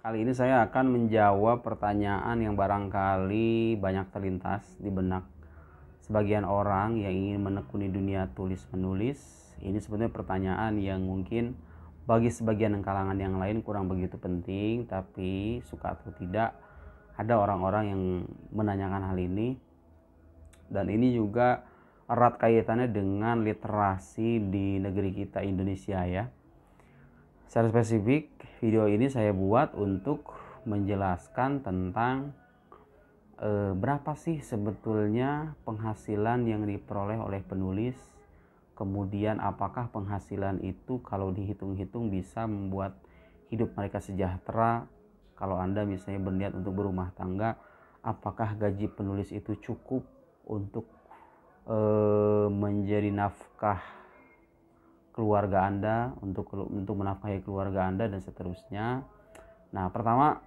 Kali ini saya akan menjawab pertanyaan yang barangkali banyak terlintas di benak sebagian orang yang ingin menekuni dunia tulis-menulis. Ini sebenarnya pertanyaan yang mungkin bagi sebagian kalangan yang lain kurang begitu penting, tapi suka atau tidak ada orang-orang yang menanyakan hal ini. Dan ini juga erat kaitannya dengan literasi di negeri kita Indonesia ya. Secara spesifik, video ini saya buat untuk menjelaskan tentang berapa sih sebetulnya penghasilan yang diperoleh oleh penulis. Kemudian apakah penghasilan itu kalau dihitung-hitung bisa membuat hidup mereka sejahtera. Kalau Anda misalnya berniat untuk berumah tangga, apakah gaji penulis itu cukup untuk menjadi nafkah keluarga Anda, untuk menafkahi keluarga Anda dan seterusnya. Nah, pertama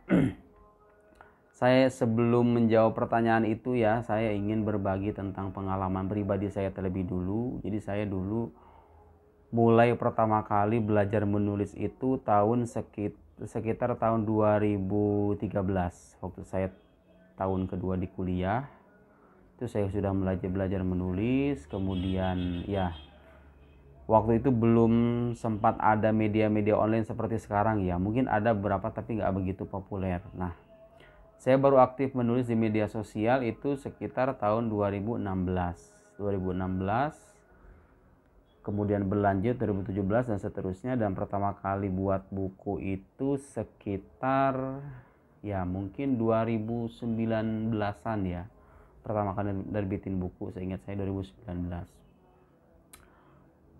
saya sebelum menjawab pertanyaan itu ya, saya ingin berbagi tentang pengalaman pribadi saya terlebih dulu. Jadi saya dulu mulai pertama kali belajar menulis itu sekitar tahun 2013. Waktu saya tahun kedua di kuliah, itu saya sudah belajar menulis. Kemudian ya, waktu itu belum sempat ada media-media online seperti sekarang ya. Mungkin ada beberapa tapi nggak begitu populer. Nah, saya baru aktif menulis di media sosial itu sekitar tahun 2016. 2016, kemudian berlanjut 2017 dan seterusnya. Dan pertama kali buat buku itu sekitar ya mungkin 2019-an ya. Pertama kali nerbitin buku, seingat saya 2019.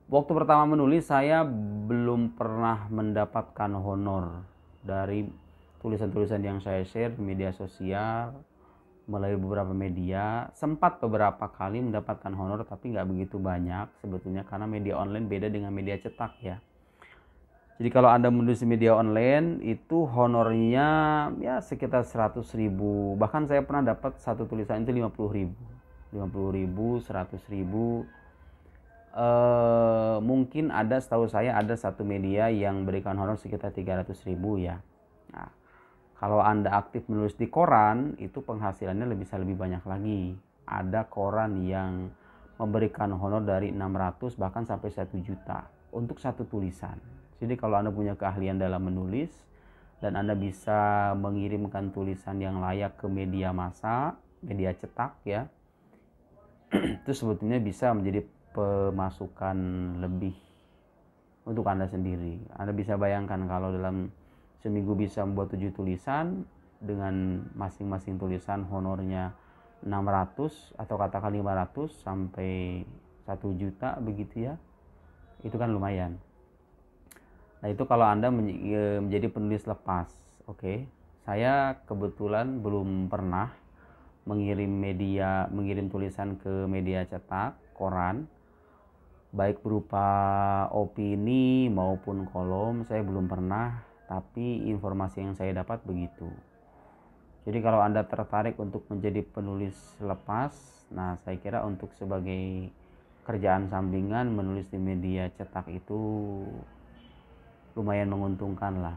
Waktu pertama menulis saya belum pernah mendapatkan honor dari tulisan-tulisan yang saya share di media sosial melalui beberapa media. Sempat beberapa kali mendapatkan honor tapi nggak begitu banyak sebetulnya, karena media online beda dengan media cetak ya. Jadi kalau Anda menulis di media online itu honornya ya sekitar 100.000. Bahkan saya pernah dapat satu tulisan itu 50.000. 50.000, 100.000. Mungkin ada, setahu saya ada satu media yang berikan honor sekitar 300.000 ya. Nah, kalau Anda aktif menulis di koran itu penghasilannya bisa lebih banyak lagi. Ada koran yang memberikan honor dari 600 bahkan sampai 1 juta untuk satu tulisan. Jadi kalau Anda punya keahlian dalam menulis dan Anda bisa mengirimkan tulisan yang layak ke media massa, media cetak ya, itu sebetulnya bisa menjadi pemasukan lebih untuk Anda sendiri. Anda bisa bayangkan kalau dalam seminggu bisa membuat 7 tulisan dengan masing-masing tulisan honornya 600 atau katakan 500 sampai 1 juta begitu ya. Itu kan lumayan. Nah, itu kalau Anda menjadi penulis lepas. Oke. Saya kebetulan belum pernah mengirim tulisan ke media cetak, koran, baik berupa opini maupun kolom. Saya belum pernah, tapi informasi yang saya dapat begitu. Jadi kalau Anda tertarik untuk menjadi penulis lepas, nah saya kira untuk sebagai kerjaan sampingan menulis di media cetak itu lumayan menguntungkan lah.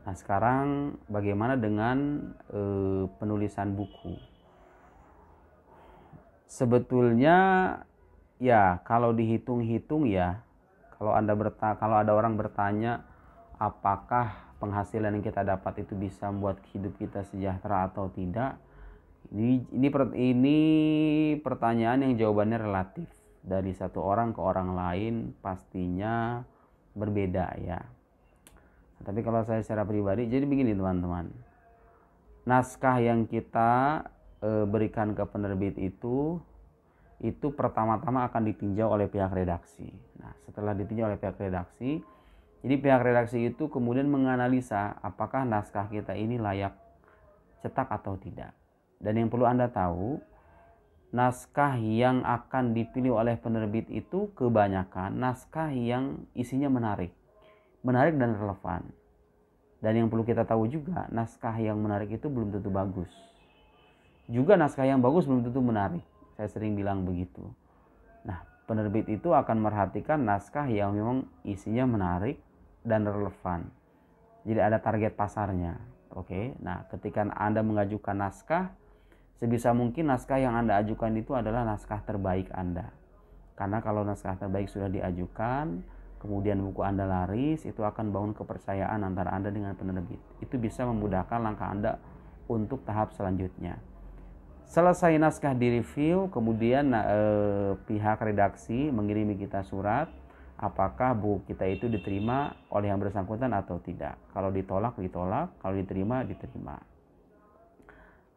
Nah, sekarang bagaimana dengan penulisan buku? Sebetulnya ya kalau dihitung-hitung ya, kalau ada orang bertanya apakah penghasilan yang kita dapat itu bisa membuat hidup kita sejahtera atau tidak, ini pertanyaan yang jawabannya relatif. Dari satu orang ke orang lain pastinya berbeda ya. Tapi kalau saya secara pribadi, jadi begini teman-teman, naskah yang kita berikan ke penerbit itu pertama-tama akan ditinjau oleh pihak redaksi. Nah, setelah ditinjau oleh pihak redaksi, jadi pihak redaksi itu kemudian menganalisa apakah naskah kita ini layak cetak atau tidak. Dan yang perlu Anda tahu, naskah yang akan dipilih oleh penerbit itu kebanyakan naskah yang isinya menarik dan relevan. Dan yang perlu kita tahu juga, naskah yang menarik itu belum tentu bagus. Juga naskah yang bagus belum tentu menarik. Saya sering bilang begitu. Nah, penerbit itu akan merhatikan naskah yang memang isinya menarik dan relevan. Jadi ada target pasarnya. Oke. Nah, ketika Anda mengajukan naskah, sebisa mungkin naskah yang Anda ajukan itu adalah naskah terbaik Anda. Karena kalau naskah terbaik sudah diajukan, kemudian buku Anda laris, itu akan bangun kepercayaan antara Anda dengan penerbit. Itu bisa memudahkan langkah Anda untuk tahap selanjutnya. Selesai naskah direview, kemudian pihak redaksi mengirimi kita surat apakah buku kita itu diterima oleh yang bersangkutan atau tidak. Kalau ditolak, ditolak. Kalau diterima, diterima.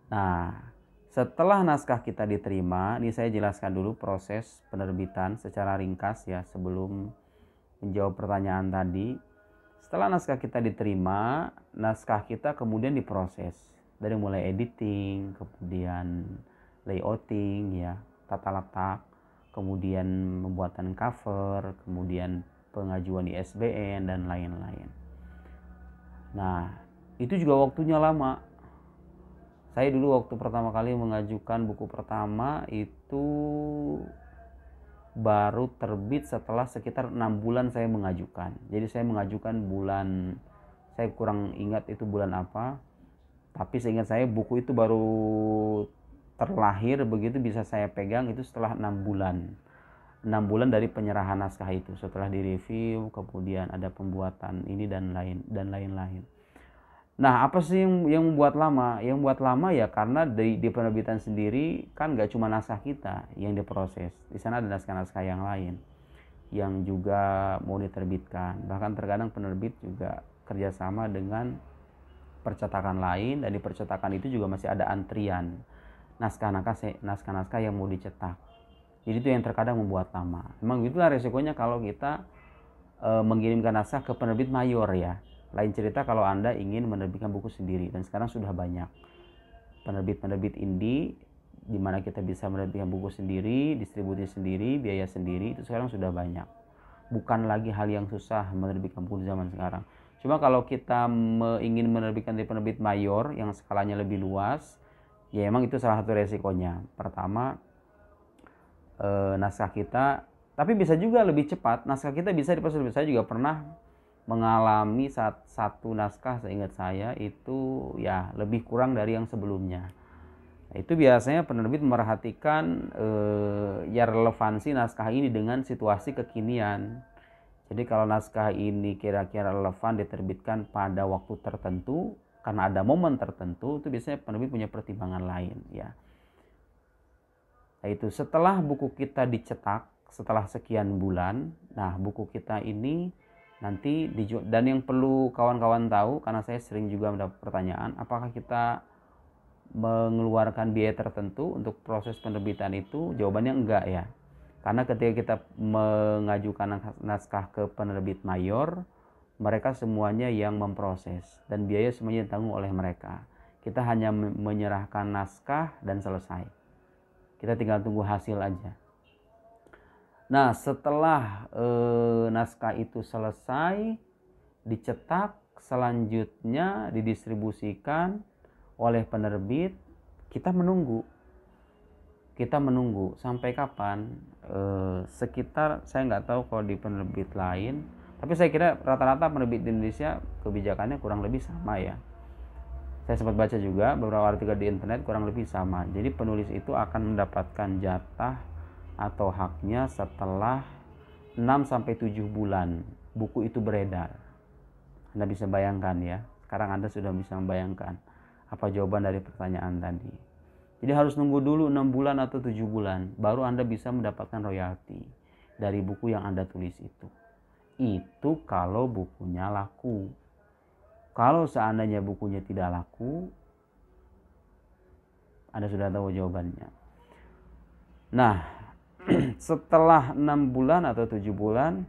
Nah, setelah naskah kita diterima, ini saya jelaskan dulu proses penerbitan secara ringkas ya sebelum menjawab pertanyaan tadi. Setelah naskah kita diterima, naskah kita kemudian diproses. Dari mulai editing, kemudian layouting ya, tata letak, kemudian pembuatan cover, kemudian pengajuan ISBN dan lain-lain. Nah, itu juga waktunya lama. Saya dulu waktu pertama kali mengajukan buku pertama itu baru terbit setelah sekitar 6 bulan saya mengajukan. Jadi saya mengajukan bulan, saya kurang ingat itu bulan apa, tapi seingat saya buku itu baru terlahir begitu bisa saya pegang itu setelah 6 bulan. 6 bulan dari penyerahan naskah itu, setelah direview, kemudian ada pembuatan ini dan lain-lain. Nah, apa sih yang membuat lama? Yang membuat lama ya karena di penerbitan sendiri kan nggak cuma naskah kita yang diproses. Di sana ada naskah-naskah yang lain yang juga mau diterbitkan. Bahkan terkadang penerbit juga kerjasama dengan percetakan lain, dan di percetakan itu juga masih ada antrian naskah-naskah yang mau dicetak. Jadi itu yang terkadang membuat lama. Memang itulah resikonya kalau kita mengirimkan naskah ke penerbit mayor ya. Lain cerita kalau Anda ingin menerbitkan buku sendiri, dan sekarang sudah banyak penerbit-penerbit indie di mana kita bisa menerbitkan buku sendiri, distribusi sendiri, biaya sendiri, itu sekarang sudah banyak. Bukan lagi hal yang susah menerbitkan buku di zaman sekarang. Cuma kalau kita ingin menerbitkan di penerbit mayor yang skalanya lebih luas, ya emang itu salah satu resikonya. Pertama, naskah kita, tapi bisa juga lebih cepat, naskah kita bisa diproses lebih. Saya juga pernah mengalami satu naskah seingat saya itu ya lebih kurang dari yang sebelumnya. Nah, itu biasanya penerbit memperhatikan ya relevansi naskah ini dengan situasi kekinian. Jadi kalau naskah ini kira-kira relevan diterbitkan pada waktu tertentu karena ada momen tertentu, itu biasanya penerbit punya pertimbangan lain ya. Nah, itu setelah buku kita dicetak setelah sekian bulan, nah buku kita ini nanti dijual. Dan yang perlu kawan-kawan tahu, karena saya sering juga mendapat pertanyaan, apakah kita mengeluarkan biaya tertentu untuk proses penerbitan itu? Jawabannya enggak ya. Karena ketika kita mengajukan naskah ke penerbit mayor, mereka semuanya yang memproses dan biaya semuanya ditanggung oleh mereka. Kita hanya menyerahkan naskah dan selesai. Kita tinggal tunggu hasil aja. Nah, setelah naskah itu selesai dicetak, selanjutnya didistribusikan oleh penerbit, kita menunggu sampai kapan, sekitar, saya nggak tahu kalau di penerbit lain, tapi saya kira rata-rata penerbit di Indonesia kebijakannya kurang lebih sama ya. Saya sempat baca juga beberapa artikel di internet, kurang lebih sama. Jadi penulis itu akan mendapatkan jatah atau haknya setelah 6-7 bulan buku itu beredar. Anda bisa bayangkan ya, sekarang Anda sudah bisa membayangkan apa jawaban dari pertanyaan tadi. Jadi harus nunggu dulu 6 bulan atau 7 bulan baru Anda bisa mendapatkan royalti dari buku yang Anda tulis itu. Itu kalau bukunya laku. Kalau seandainya bukunya tidak laku, Anda sudah tahu jawabannya. Nah, setelah 6 bulan atau 7 bulan,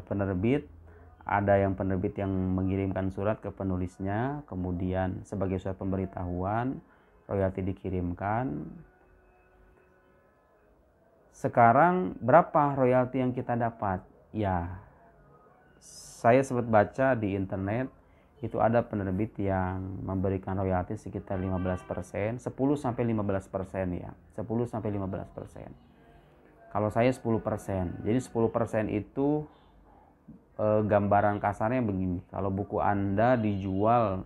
penerbit, ada yang penerbit yang mengirimkan surat ke penulisnya, kemudian sebagai surat pemberitahuan, royalti dikirimkan. Sekarang berapa royalti yang kita dapat? Ya, saya sempat baca di internet, itu ada penerbit yang memberikan royalti sekitar 15%, 10-15% ya. 10-15%. Kalau saya 10%. Jadi 10% itu gambaran kasarnya begini, kalau buku Anda dijual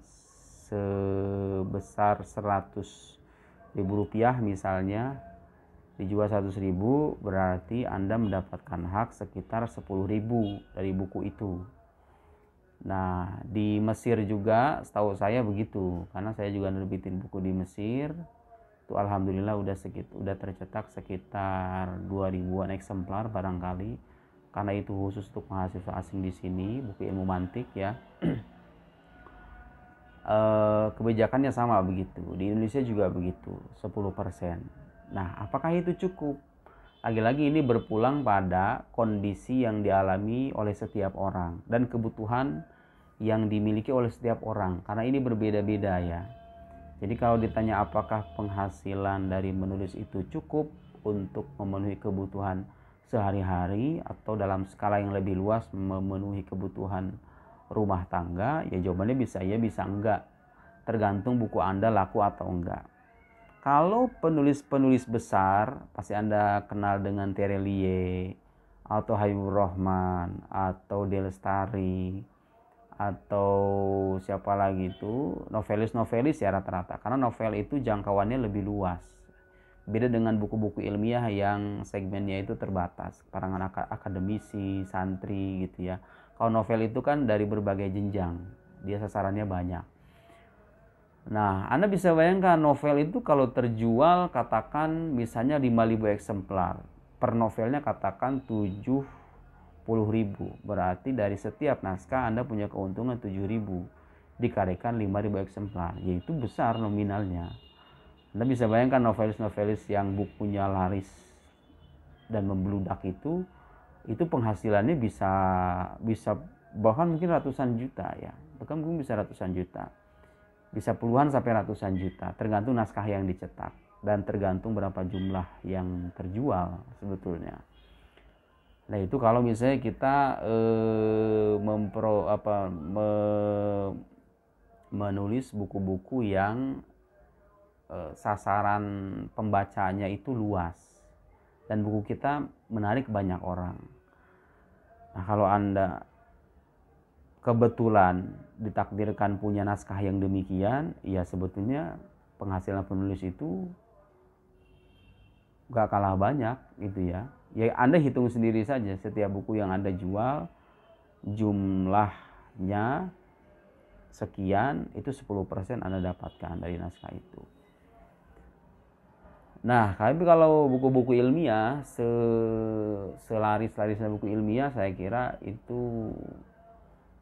sebesar 100.000 rupiah misalnya, dijual 100.000, berarti Anda mendapatkan hak sekitar 10.000 dari buku itu. Nah, di Mesir juga setahu saya begitu, karena saya juga nerbitin buku di Mesir. Itu alhamdulillah udah tercetak sekitar 2.000-an eksemplar barangkali, karena itu khusus untuk mahasiswa asing di sini, buku ilmu mantik ya. Kebijakannya sama begitu. Di Indonesia juga begitu, 10%. Nah, apakah itu cukup? Lagi-lagi ini berpulang pada kondisi yang dialami oleh setiap orang dan kebutuhan yang dimiliki oleh setiap orang, karena ini berbeda-beda ya. Jadi kalau ditanya apakah penghasilan dari menulis itu cukup untuk memenuhi kebutuhan sehari-hari atau dalam skala yang lebih luas memenuhi kebutuhan rumah tangga, ya jawabannya bisa ya, bisa enggak. Tergantung buku Anda laku atau enggak. Kalau penulis-penulis besar, pasti Anda kenal dengan Terelie atau Habibur Rahman atau Delestari atau siapa lagi itu, novelis-novelis ya rata-rata, karena novel itu jangkauannya lebih luas, beda dengan buku-buku ilmiah yang segmennya itu terbatas, karangan akademisi, santri gitu ya. Kalau novel itu kan dari berbagai jenjang, dia sasarannya banyak. Nah, Anda bisa bayangkan novel itu kalau terjual katakan misalnya 5.000 eksemplar, per novelnya katakan 70.000, berarti dari setiap naskah Anda punya keuntungan 7.000 dikalikan 5.000 eksemplar, yaitu besar nominalnya. Anda bisa bayangkan novelis-novelis yang bukunya laris dan membludak itu penghasilannya bisa bahkan mungkin ratusan juta ya, bahkan mungkin bisa ratusan juta, bisa puluhan sampai ratusan juta, tergantung naskah yang dicetak dan tergantung berapa jumlah yang terjual sebetulnya. Nah itu kalau misalnya kita menulis buku-buku yang sasaran pembacanya itu luas dan buku kita menarik banyak orang. Nah kalau Anda kebetulan ditakdirkan punya naskah yang demikian, ya sebetulnya penghasilan penulis itu gak kalah banyak gitu ya. Ya Anda hitung sendiri saja, setiap buku yang Anda jual jumlahnya sekian, itu 10% Anda dapatkan dari naskah itu. Nah, tapi kalau buku-buku ilmiah, selaris-larisnya buku ilmiah, saya kira itu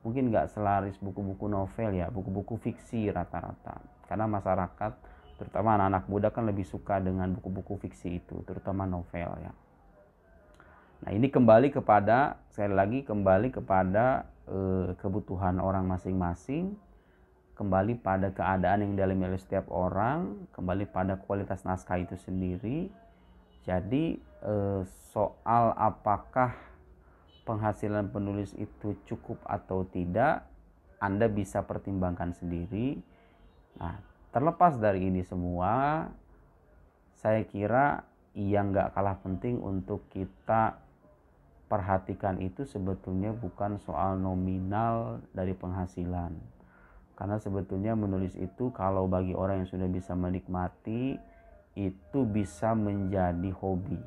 mungkin gak selaris buku-buku novel ya, buku-buku fiksi rata-rata. Karena masyarakat, terutama anak-anak muda kan lebih suka dengan buku-buku fiksi itu, terutama novel ya. Nah ini sekali lagi kembali kepada kebutuhan orang masing-masing, kembali pada keadaan yang dialami oleh setiap orang, kembali pada kualitas naskah itu sendiri. Jadi soal apakah penghasilan penulis itu cukup atau tidak, Anda bisa pertimbangkan sendiri. Nah terlepas dari ini semua, saya kira yang gak kalah penting untuk kita perhatikan itu sebetulnya bukan soal nominal dari penghasilan, karena sebetulnya menulis itu kalau bagi orang yang sudah bisa menikmati itu bisa menjadi hobi.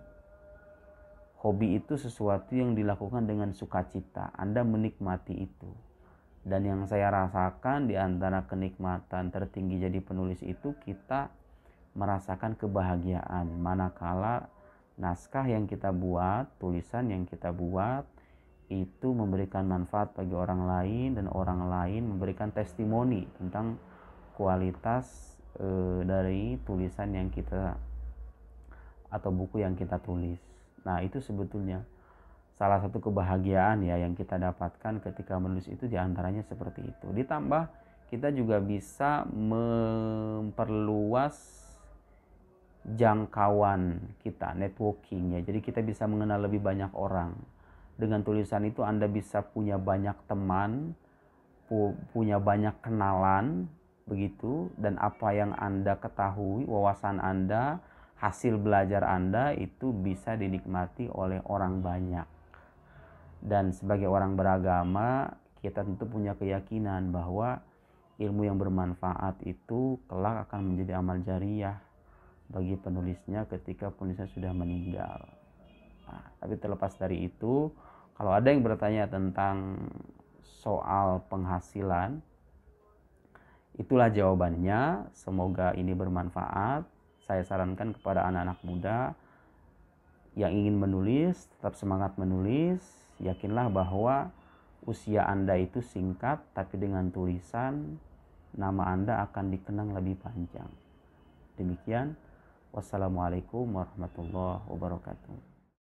Hobi itu sesuatu yang dilakukan dengan sukacita, Anda menikmati itu. Dan yang saya rasakan di antara kenikmatan tertinggi jadi penulis itu, kita merasakan kebahagiaan manakala naskah yang kita buat, tulisan yang kita buat itu memberikan manfaat bagi orang lain, dan orang lain memberikan testimoni tentang kualitas dari tulisan yang kita atau buku yang kita tulis. Nah itu sebetulnya salah satu kebahagiaan ya yang kita dapatkan ketika menulis itu, diantaranya seperti itu. Ditambah kita juga bisa memperluas jangkauan kita, networking ya. Jadi kita bisa mengenal lebih banyak orang. Dengan tulisan itu Anda bisa punya banyak teman, punya banyak kenalan begitu, dan apa yang Anda ketahui, wawasan Anda, hasil belajar Anda itu bisa dinikmati oleh orang banyak. Dan sebagai orang beragama, kita tentu punya keyakinan bahwa ilmu yang bermanfaat itu kelak akan menjadi amal jariah bagi penulisnya ketika penulisnya sudah meninggal. Nah, tapi terlepas dari itu, kalau ada yang bertanya tentang soal penghasilan, itulah jawabannya. Semoga ini bermanfaat. Saya sarankan kepada anak-anak muda yang ingin menulis, tetap semangat menulis. Yakinlah bahwa usia Anda itu singkat, tapi dengan tulisan nama Anda akan dikenang lebih panjang. Demikian. Wassalamualaikum warahmatullahi wabarakatuh.